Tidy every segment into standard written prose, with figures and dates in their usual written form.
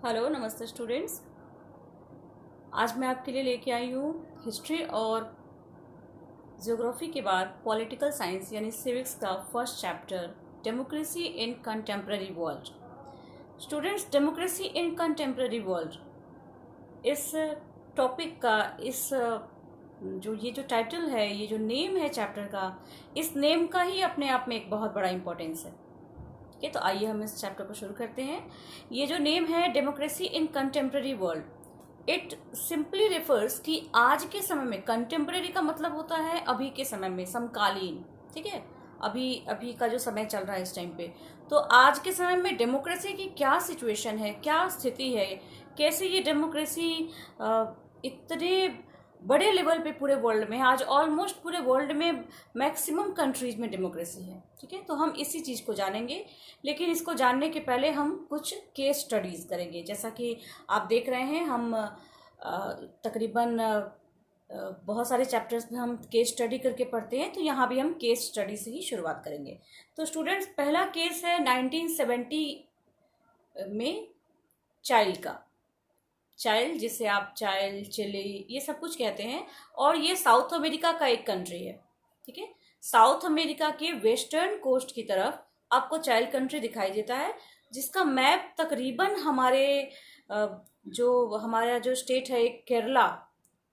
Hello नमस्ते students. आज मैं आपके लिए लेके आई हूँ हिस्ट्री और ज्योग्राफी के बाद पॉलिटिकल साइंस यानी सिविक्स का first chapter democracy in contemporary world. Students, democracy in contemporary world इस टॉपिक का जो टाइटल है, ये जो नेम है चैप्टर का, इस नेम का ही अपने आप में एक बहुत बड़ा इंपॉर्टेंस है। ठीक है, तो आइए हम इस चैप्टर को शुरू करते हैं। ये जो नेम है democracy in contemporary world, it simply refers कि आज के समय में, कंटेम्प्रेरी का मतलब होता है अभी के समय में, समकालीन। ठीक है, अभी अभी का जो समय चल रहा है इस टाइम पे, तो आज के समय में डेमोक्रेसी की क्या सिचुएशन है, क्या स्थिति है, कैसे ये डेमोक्रेसी इतने बड़े लेवल पे पूरे वर्ल्ड में, आज ऑलमोस्ट पूरे वर्ल्ड में मैक्सिमम कंट्रीज में डेमोक्रेसी है। ठीक है, तो हम इसी चीज़ को जानेंगे, लेकिन इसको जानने के पहले हम कुछ केस स्टडीज़ करेंगे। जैसा कि आप देख रहे हैं, हम तकरीबन बहुत सारे चैप्टर्स में हम केस स्टडी करके पढ़ते हैं, तो यहाँ भी हम केस स्टडी से ही शुरुआत करेंगे। तो स्टूडेंट्स, पहला केस है 1970 में चाइल्ड का। चाइल्ड, जिसे आप चाइल्ड, चिली, ये सब कुछ कहते हैं, और ये साउथ अमेरिका का एक कंट्री है। ठीक है, साउथ अमेरिका के वेस्टर्न कोस्ट की तरफ आपको चाइल्ड कंट्री दिखाई देता है, जिसका मैप तकरीबन हमारा जो स्टेट है केरला,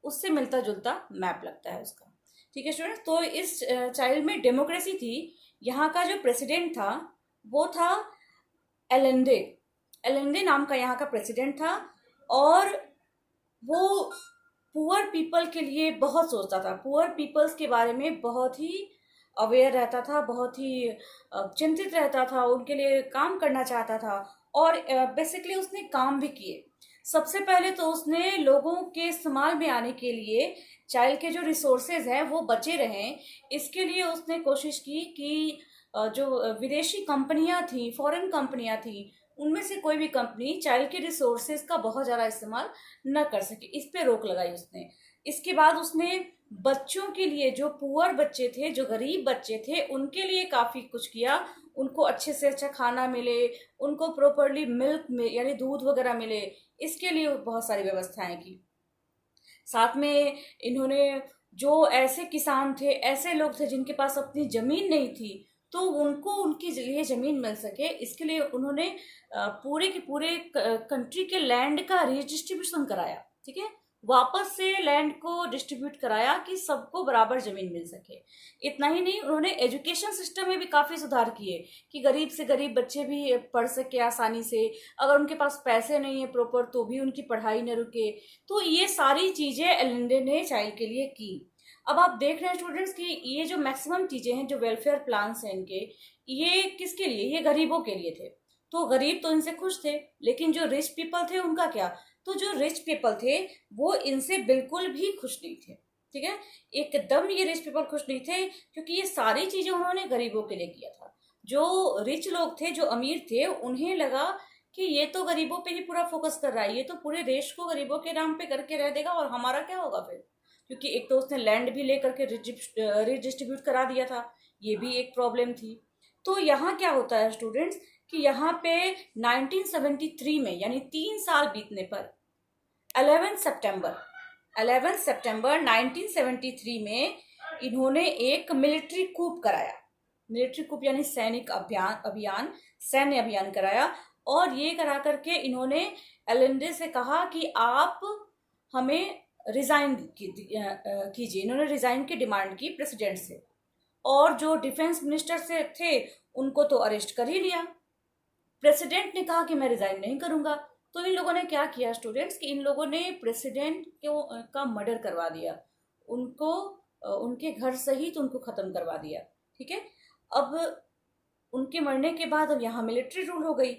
उससे मिलता जुलता मैप लगता है उसका। ठीक है स्टूडेंट, तो इस चाइल्ड में डेमोक्रेसी थी। यहाँ का जो प्रेसिडेंट था वो था एलेंडे। एलेंडे नाम का यहाँ का प्रेसिडेंट था, और वो पुअर पीपल के लिए बहुत सोचता था, पुअर पीपल्स के बारे में बहुत ही अवेयर रहता था, बहुत ही चिंतित रहता था, उनके लिए काम करना चाहता था, और बेसिकली उसने काम भी किए। सबसे पहले तो उसने लोगों के इस्तेमाल में आने के लिए चाइल्ड के जो रिसोर्सेज हैं वो बचे रहें, इसके लिए उसने कोशिश की कि जो विदेशी कंपनियां थी, फॉरेन कंपनियां थी, उनमें से कोई भी कंपनी चाइल्ड के रिसोर्सेज का बहुत ज़्यादा इस्तेमाल न कर सके, इस पे रोक लगाई उसने। इसके बाद उसने बच्चों के लिए, जो पुअर बच्चे थे, जो गरीब बच्चे थे, उनके लिए काफ़ी कुछ किया। उनको अच्छे से अच्छा खाना मिले, उनको प्रॉपरली मिल्क यानी दूध वगैरह मिले, इसके लिए बहुत सारी व्यवस्थाएं की। साथ में इन्होंने, जो ऐसे किसान थे, ऐसे लोग थे जिनके पास अपनी ज़मीन नहीं थी, तो उनको उनके लिए ज़मीन मिल सके, इसके लिए उन्होंने पूरे के पूरे कंट्री के लैंड का रिडिस्ट्रीब्यूशन कराया। ठीक है, वापस से लैंड को डिस्ट्रीब्यूट कराया कि सबको बराबर ज़मीन मिल सके। इतना ही नहीं, उन्होंने एजुकेशन सिस्टम में भी काफ़ी सुधार किए कि गरीब से गरीब बच्चे भी पढ़ सके आसानी से, अगर उनके पास पैसे नहीं है प्रॉपर तो भी उनकी पढ़ाई न रुके। तो ये सारी चीज़ें एलेंडे ने चाइल्ड के लिए की। अब आप देख रहे हैं स्टूडेंट्स कि ये जो मैक्सिमम चीज़ें हैं, जो वेलफेयर प्लान्स हैं इनके, ये किसके लिए? ये गरीबों के लिए थे। तो गरीब तो इनसे खुश थे, लेकिन जो रिच पीपल थे उनका क्या? तो जो रिच पीपल थे वो इनसे बिल्कुल भी खुश नहीं थे। ठीक है, एकदम ये रिच पीपल खुश नहीं थे, क्योंकि ये सारी चीज़ें उन्होंने गरीबों के लिए किया था। जो रिच लोग थे, जो अमीर थे, उन्हें लगा कि ये तो गरीबों पे ही पूरा फोकस कर रहा है, ये तो पूरे देश को गरीबों के नाम पे करके रह देगा, और हमारा क्या होगा फिर? क्योंकि एक तो उसने लैंड भी लेकर के रिडिस्ट्रीब्यूट करा दिया था, ये भी एक प्रॉब्लम थी। तो यहाँ क्या होता है स्टूडेंट्स कि यहाँ पे 1973 में, यानी 3 साल बीतने पर, 11 सितंबर 1973 में इन्होंने एक मिलिट्री कूप कराया। मिलिट्री कूप यानी सैन्य अभियान कराया, और ये करा करके इन्होंने एलेंडे से कहा कि आप हमें रिजाइन कीजिए। इन्होंने रिजाइन की डिमांड की प्रेसिडेंट से, और जो डिफेंस मिनिस्टर से थे उनको तो अरेस्ट कर ही लिया। प्रेसिडेंट ने कहा कि मैं रिजाइन नहीं करूंगा। तो इन लोगों ने क्या किया स्टूडेंट्स कि इन लोगों ने प्रेसिडेंट का मर्डर करवा दिया, उनको उनके घर सहित उनको खत्म करवा दिया। ठीक है, अब उनके मरने के बाद अब यहाँ मिलिट्री रूल हो गई।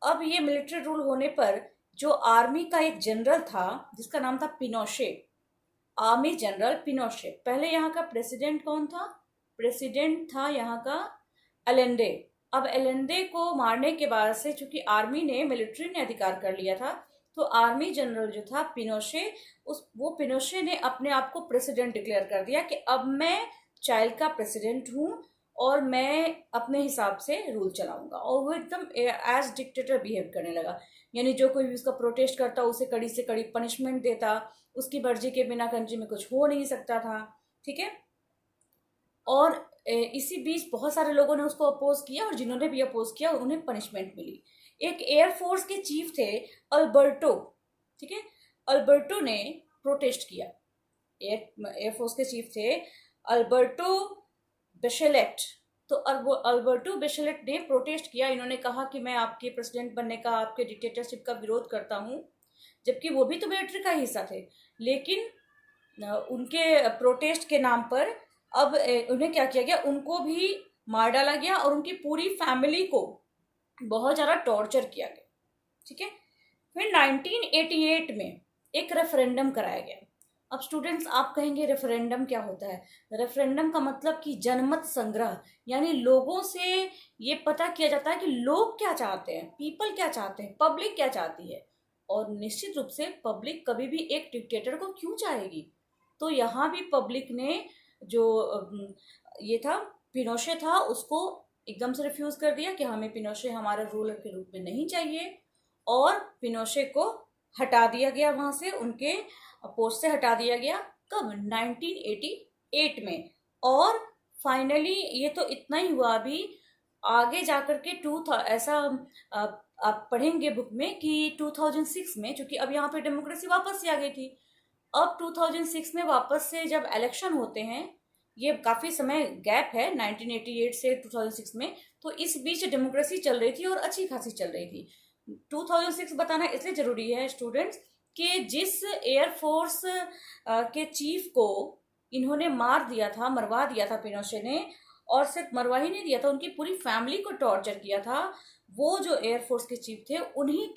अब ये मिलिट्री रूल होने पर जो आर्मी का एक जनरल था जिसका नाम था पिनोशे, आर्मी जनरल पिनोशे। पहले यहाँ का प्रेसिडेंट कौन था? प्रेसिडेंट था यहाँ का एलेंडे। अब एलेंडे को मारने के बाद से, चूंकि आर्मी ने, मिलिट्री ने अधिकार कर लिया था, तो आर्मी जनरल जो था पिनोशे, वो पिनोशे ने अपने आप को प्रेसिडेंट डिक्लेयर कर दिया कि अब मैं चाइल्ड का प्रेसिडेंट हूँ, और मैं अपने हिसाब से रूल चलाऊंगा। और वो एकदम एज डिक्टेटर बिहेव करने लगा, यानी जो कोई भी उसका प्रोटेस्ट करता उसे कड़ी से कड़ी पनिशमेंट देता, उसकी मर्जी के बिना कंट्री में कुछ हो नहीं सकता था। ठीक है। और इसी बीच बहुत सारे लोगों ने उसको अपोज किया, और जिन्होंने भी अपोज किया उन्हें पनिशमेंट मिली। एक एयरफोर्स के चीफ थे अल्बर्टो। ठीक है। अल्बर्टो ने प्रोटेस्ट किया। एयरफोर्स के चीफ थे अल्बर्टो बेशेलेट। तो अल्बर्टो बेशेलेट ने प्रोटेस्ट किया। इन्होंने कहा कि मैं आपके प्रेसिडेंट बनने का, आपके डिक्टेटरशिप का विरोध करता हूँ, जबकि वो भी तो मिलिट्री का हिस्सा थे। लेकिन उनके प्रोटेस्ट के नाम पर अब उन्हें क्या किया गया, उनको भी मार डाला गया और उनकी पूरी फैमिली को बहुत ज़्यादा टॉर्चर किया गया। ठीक है। फिर 1988 में एक रेफरेंडम कराया गया। अब स्टूडेंट्स आप कहेंगे रेफरेंडम क्या होता है? रेफरेंडम का मतलब कि जनमत संग्रह, यानी लोगों से ये पता किया जाता है कि लोग क्या चाहते हैं, पीपल क्या चाहते हैं, पब्लिक क्या चाहती है। और निश्चित रूप से पब्लिक कभी भी एक डिक्टेटर को क्यों चाहेगी? तो यहाँ भी पब्लिक ने जो ये था पिनोशे था, उसको एकदम से रिफ्यूज कर दिया कि हमें पिनोशे हमारे रूलर के रूप में नहीं चाहिए। और पिनोशे को हटा दिया गया, वहां से उनके पोस्ट से हटा दिया गया। कब? 1988 में। और फाइनली ये तो इतना ही हुआ। अभी आगे जाकर के ऐसा आप पढ़ेंगे बुक में कि 2006 में, क्योंकि अब यहाँ पे डेमोक्रेसी वापस से आ गई थी, अब 2006 में वापस से जब इलेक्शन होते हैं, ये काफी समय गैप है 1988 से 2006 में, तो इस बीच डेमोक्रेसी चल रही थी और अच्छी खासी चल रही थी। 2006 बताना इसलिए जरूरी है स्टूडेंट्स कि जिस एयरफोर्स के चीफ को इन्होंने मार दिया था, मरवा दिया था पिनोशे ने, और सिर्फ मरवा ही नहीं दिया था, उनकी पूरी फैमिली को टॉर्चर किया था, वो जो एयरफोर्स के चीफ थे उन्हीं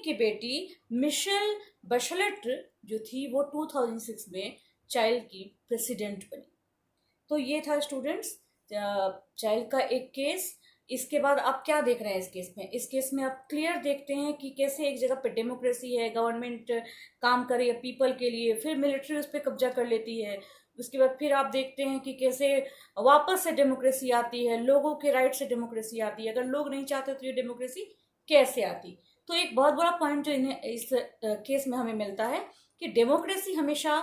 की बेटी मिशेल बशलेट जो थी वो 2006 में चाइल्ड की प्रेसिडेंट बनी। तो ये था स्टूडेंट्स चाइल्ड का एक केस। इसके बाद आप क्या देख रहे हैं इस केस में? इस केस में आप क्लियर देखते हैं कि कैसे एक जगह पे डेमोक्रेसी है, गवर्नमेंट काम कर रही है पीपल के लिए, फिर मिलिट्री उस पर कब्जा कर लेती है। उसके बाद फिर आप देखते हैं कि कैसे वापस से डेमोक्रेसी आती है, लोगों के राइट से डेमोक्रेसी आती है। अगर लोग नहीं चाहते तो ये डेमोक्रेसी कैसे आती? तो एक बहुत बड़ा पॉइंट जो इन्हें इस केस में हमें मिलता है कि डेमोक्रेसी हमेशा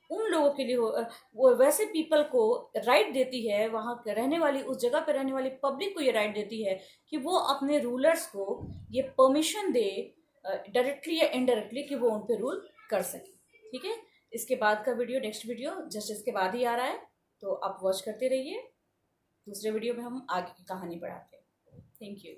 उन लोगों के लिए वो वैसे पीपल को राइट देती है, वहां रहने वाली, उस जगह पर रहने वाली पब्लिक को ये राइट देती है कि वो अपने रूलर्स को ये परमिशन दे, डायरेक्टली या इनडायरेक्टली, कि वो उन पे रूल कर सके। ठीक है। इसके बाद का वीडियो, नेक्स्ट वीडियो जस्ट इसके बाद ही आ रहा है, तो आप वॉच करते रहिए। दूसरे वीडियो में हम आगे की कहानी बढ़ाते हैं। Thank you.